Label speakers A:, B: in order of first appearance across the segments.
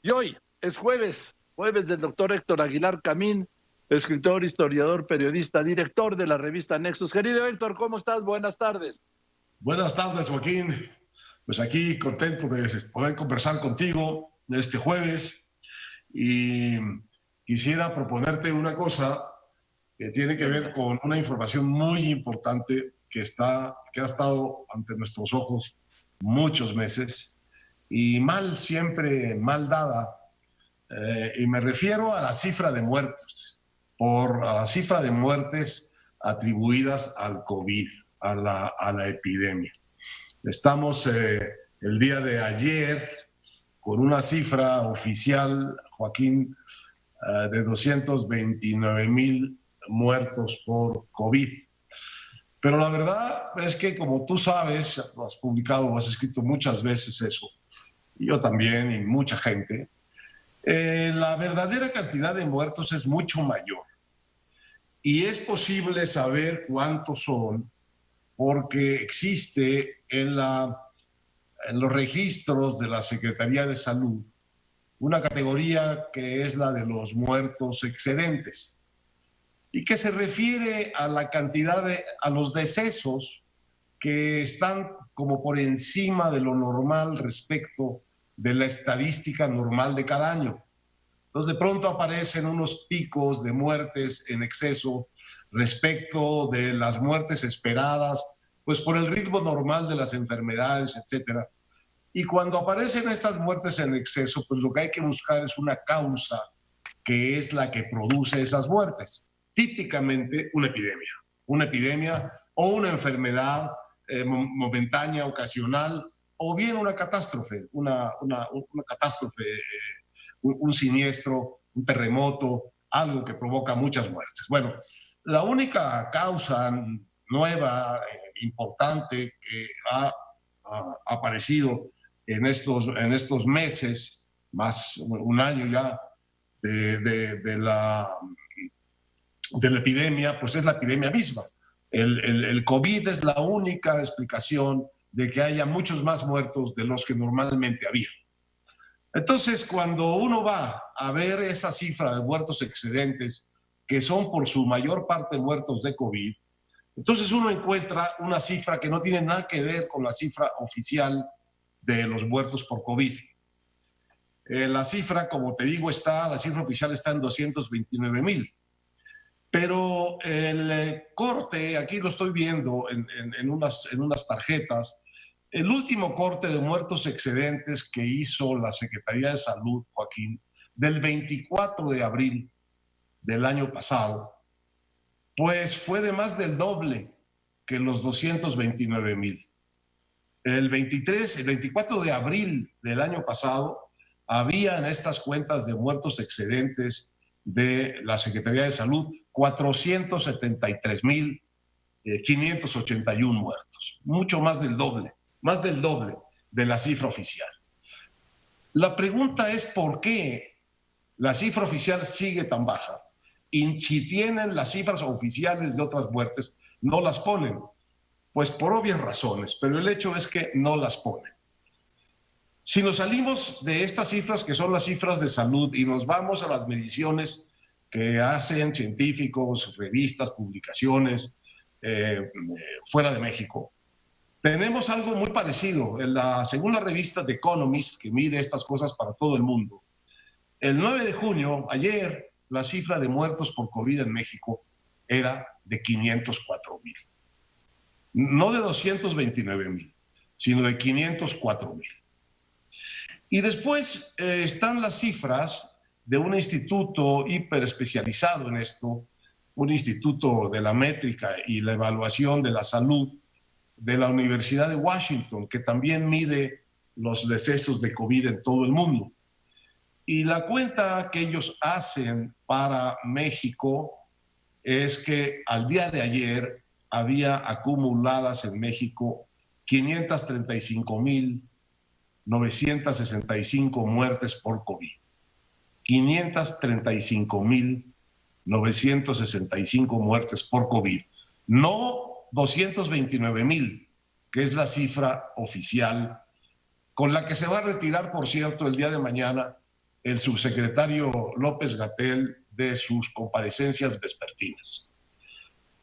A: Y hoy es jueves del doctor Héctor Aguilar Camín, escritor, historiador, periodista, director de la revista Nexos. Querido Héctor, ¿cómo estás? Buenas tardes.
B: Buenas tardes, Joaquín. Pues aquí contento de poder conversar contigo este jueves y quisiera proponerte una cosa que tiene que ver con una información muy importante que ha estado ante nuestros ojos muchos meses y siempre mal dada. Y me refiero a la cifra de muertos, a la cifra de muertes atribuidas al COVID, a la epidemia. Estamos el día de ayer con una cifra oficial, Joaquín, de 229,000 muertos por COVID. Pero la verdad es que, como tú sabes, has publicado, has escrito muchas veces eso, y yo también, y mucha gente, la verdadera cantidad de muertos es mucho mayor. Y es posible saber cuántos son porque existe en los registros de la Secretaría de Salud una categoría que es la de los muertos excedentes y que se refiere a la cantidad a los decesos que están como por encima de lo normal respecto de la estadística normal de cada año. Entonces, de pronto aparecen unos picos de muertes en exceso respecto de las muertes esperadas, pues por el ritmo normal de las enfermedades, etcétera. Y cuando aparecen estas muertes en exceso, pues lo que hay que buscar es una causa que es la que produce esas muertes. Típicamente una epidemia o una enfermedad momentánea, ocasional, o bien una catástrofe, una catástrofe, un siniestro, un terremoto, algo que provoca muchas muertes. Bueno, la única causa nueva, importante, que ha aparecido en estos meses, más un año ya de la epidemia, pues es la epidemia misma. El COVID es la única explicación de que haya muchos más muertos de los que normalmente había. Entonces, cuando uno va a ver esa cifra de muertos excedentes, que son por su mayor parte muertos de COVID, entonces uno encuentra una cifra que no tiene nada que ver con la cifra oficial de los muertos por COVID. La cifra, como te digo, la cifra oficial está en 229,000. Pero el corte, aquí lo estoy viendo en unas tarjetas, el último corte de muertos excedentes que hizo la Secretaría de Salud, Joaquín, del 24 de abril del año pasado, pues fue de más del doble que los 229,000. El 24 de abril del año pasado había en estas cuentas de muertos excedentes de la Secretaría de Salud 473,581 muertos, mucho más del doble de la cifra oficial. La pregunta es por qué la cifra oficial sigue tan baja y si tienen las cifras oficiales de otras muertes, no las ponen. Pues por obvias razones, pero el hecho es que no las ponen. Si nos salimos de estas cifras que son las cifras de salud y nos vamos a las mediciones que hacen científicos, revistas, publicaciones fuera de México, tenemos algo muy parecido. Según la revista The Economist, que mide estas cosas para todo el mundo, el 9 de junio, ayer, la cifra de muertos por COVID en México era de 504,000. No de 229,000, sino de 504,000. Y después están las cifras de un instituto hiperespecializado en esto, un instituto de la métrica y la evaluación de la salud de la Universidad de Washington, que también mide los decesos de COVID en todo el mundo. Y la cuenta que ellos hacen para México es que al día de ayer había acumuladas en México 535,965 muertes por COVID. 535,965 muertes por COVID. No 229,000, que es la cifra oficial, con la que se va a retirar, por cierto, el día de mañana el subsecretario López-Gatell de sus comparecencias vespertinas.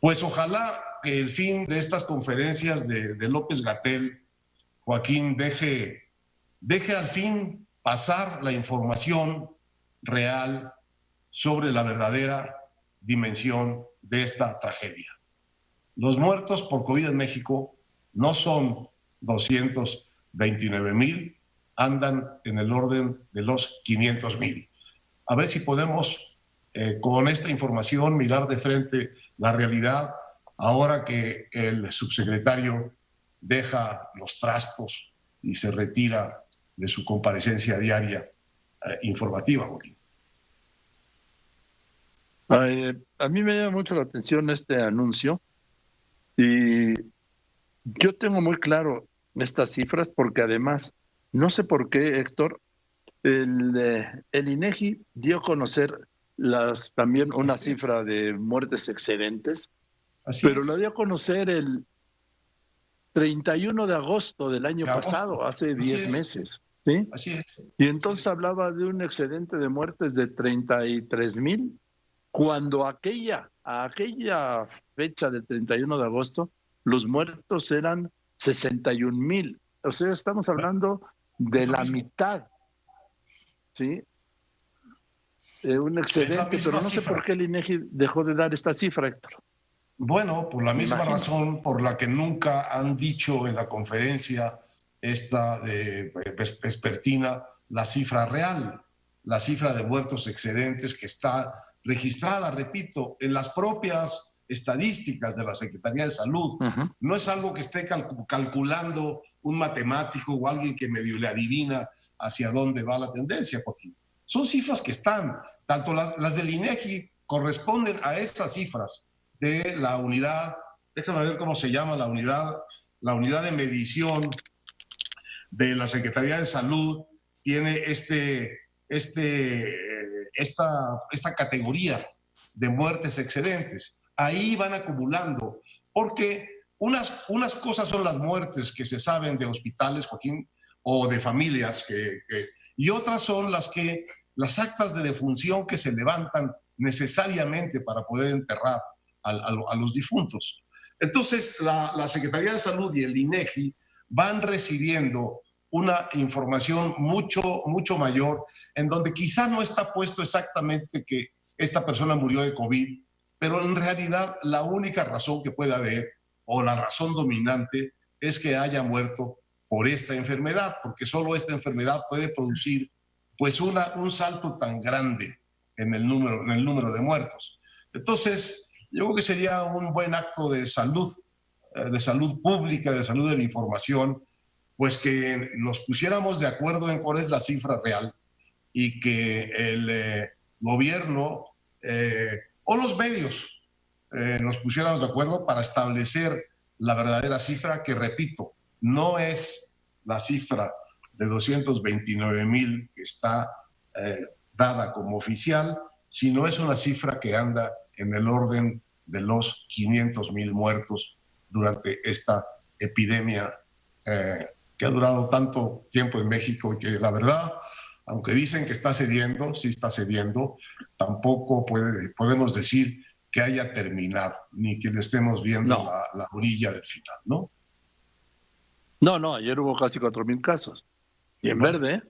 B: Pues ojalá que el fin de estas conferencias de López-Gatell, Joaquín, deje al fin pasar la información real sobre la verdadera dimensión de esta tragedia. Los muertos por COVID en México no son 229,000, andan en el orden de los 500,000. A ver si podemos, con esta información, mirar de frente la realidad ahora que el subsecretario deja los trastos y se retira de su comparecencia diaria informativa, Joaquín.
A: A mí me llama mucho la atención este anuncio y yo tengo muy claro estas cifras porque además, no sé por qué, Héctor, el INEGI dio a conocer también una cifra de muertes excedentes, pero la dio a conocer el 31 de agosto del año pasado, hace 10 meses. ¿Sí?
B: Así es.
A: Y entonces hablaba de un excedente de muertes de 33,000, cuando a aquella fecha del 31 de agosto, los muertos eran 61,000. O sea, estamos hablando de la mitad, ¿sí? Un excedente, pero no sé por qué el INEGI dejó de dar esta cifra, Héctor.
B: Bueno, por la misma razón por la que nunca han dicho en la conferencia esta de vespertina la cifra real, la cifra de muertos excedentes que está registrada, repito, en las propias estadísticas de la Secretaría de Salud. No es algo que esté calculando un matemático o alguien que medio le adivina hacia dónde va la tendencia, Joaquín. Son cifras que están, tanto las del INEGI corresponden a estas cifras de la unidad, déjame ver cómo se llama la unidad de medición de la Secretaría de Salud, tiene esta categoría de muertes excedentes. Ahí van acumulando, porque unas cosas son las muertes que se saben de hospitales, Joaquín, o de familias, y otras son las actas de defunción que se levantan necesariamente para poder enterrar a los difuntos. Entonces, la Secretaría de Salud y el INEGI van recibiendo una información mucho mayor, en donde quizá no está puesto exactamente que esta persona murió de COVID, pero en realidad la única razón que puede haber, o la razón dominante, es que haya muerto por esta enfermedad, porque solo esta enfermedad puede producir pues un salto tan grande en el número de muertos. Entonces, yo creo que sería un buen acto de salud pública, de salud de la información, pues que nos pusiéramos de acuerdo en cuál es la cifra real y que el gobierno o los medios nos pusiéramos de acuerdo para establecer la verdadera cifra, que repito, no es la cifra de 229,000 que está dada como oficial, sino es una cifra que anda en el orden de los 500,000 muertos durante esta epidemia que ha durado tanto tiempo en México y que la verdad, aunque dicen que está cediendo, sí está cediendo, tampoco podemos decir que haya terminado, ni que le estemos viendo la orilla del final, ¿no?
A: No, ayer hubo casi 4,000 casos. Y en verde,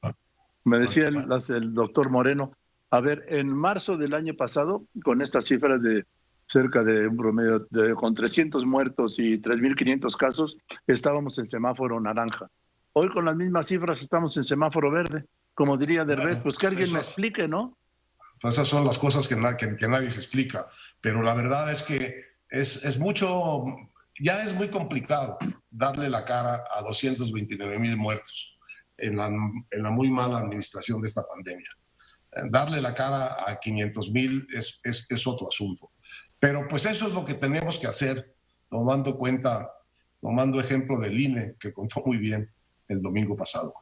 A: me decía el doctor Moreno, a ver, en marzo del año pasado, con estas cifras de cerca de un promedio con 300 muertos y 3,500 casos, estábamos en semáforo naranja. Hoy con las mismas cifras estamos en semáforo verde. Como diría Derbez, pues que alguien me explique, ¿no?
B: Pues esas son las cosas que nadie se explica. Pero la verdad es que ya es muy complicado darle la cara a 229,000 muertos en la muy mala administración de esta pandemia. Darle la cara a 500,000 es otro asunto. Pero pues eso es lo que tenemos que hacer, tomando ejemplo del INE, que contó muy bien el domingo pasado.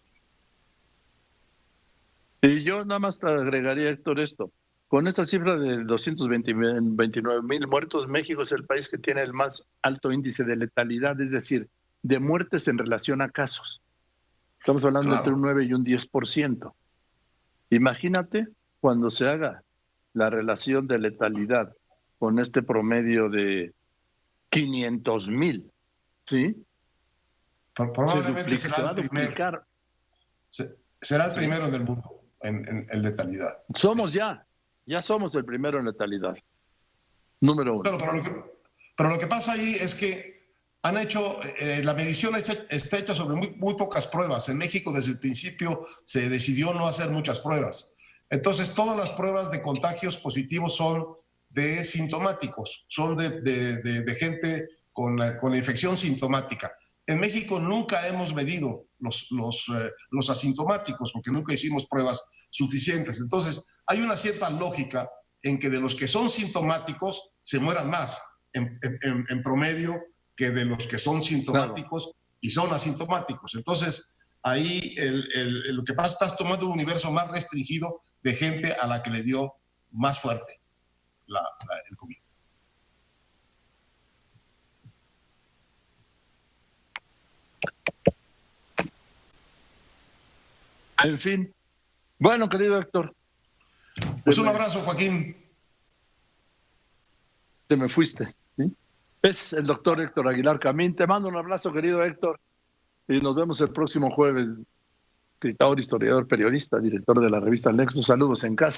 A: Y yo nada más te agregaría, Héctor, esto. Con esa cifra de 229,000 muertos, México es el país que tiene el más alto índice de letalidad, es decir, de muertes en relación a casos. Estamos hablando entre un 9 y un 10%. Imagínate cuando se haga la relación de letalidad con este promedio de 500,000, ¿sí?
B: Probablemente
A: Se va a duplicar.
B: Será el primero en el mundo en letalidad.
A: Ya somos el primero en letalidad. Número 1.
B: Pero lo que pasa ahí es que han hecho, la medición está hecha sobre muy pocas pruebas. En México desde el principio se decidió no hacer muchas pruebas. Entonces todas las pruebas de contagios positivos son de sintomáticos, son de gente con la infección sintomática. En México nunca hemos medido los asintomáticos porque nunca hicimos pruebas suficientes. Entonces hay una cierta lógica en que de los que son sintomáticos se mueran más en promedio que de los que son sintomáticos y son asintomáticos. Entonces, ahí lo que pasa, estás tomando un universo más restringido de gente a la que le dio más fuerte el COVID.
A: En fin. Bueno, querido Héctor.
B: Pues un abrazo, Joaquín.
A: Te me fuiste, ¿sí? Es el doctor Héctor Aguilar Camín. Te mando un abrazo, querido Héctor, y nos vemos el próximo jueves. Escritor, historiador, periodista, director de la revista Nexo. Saludos en casa.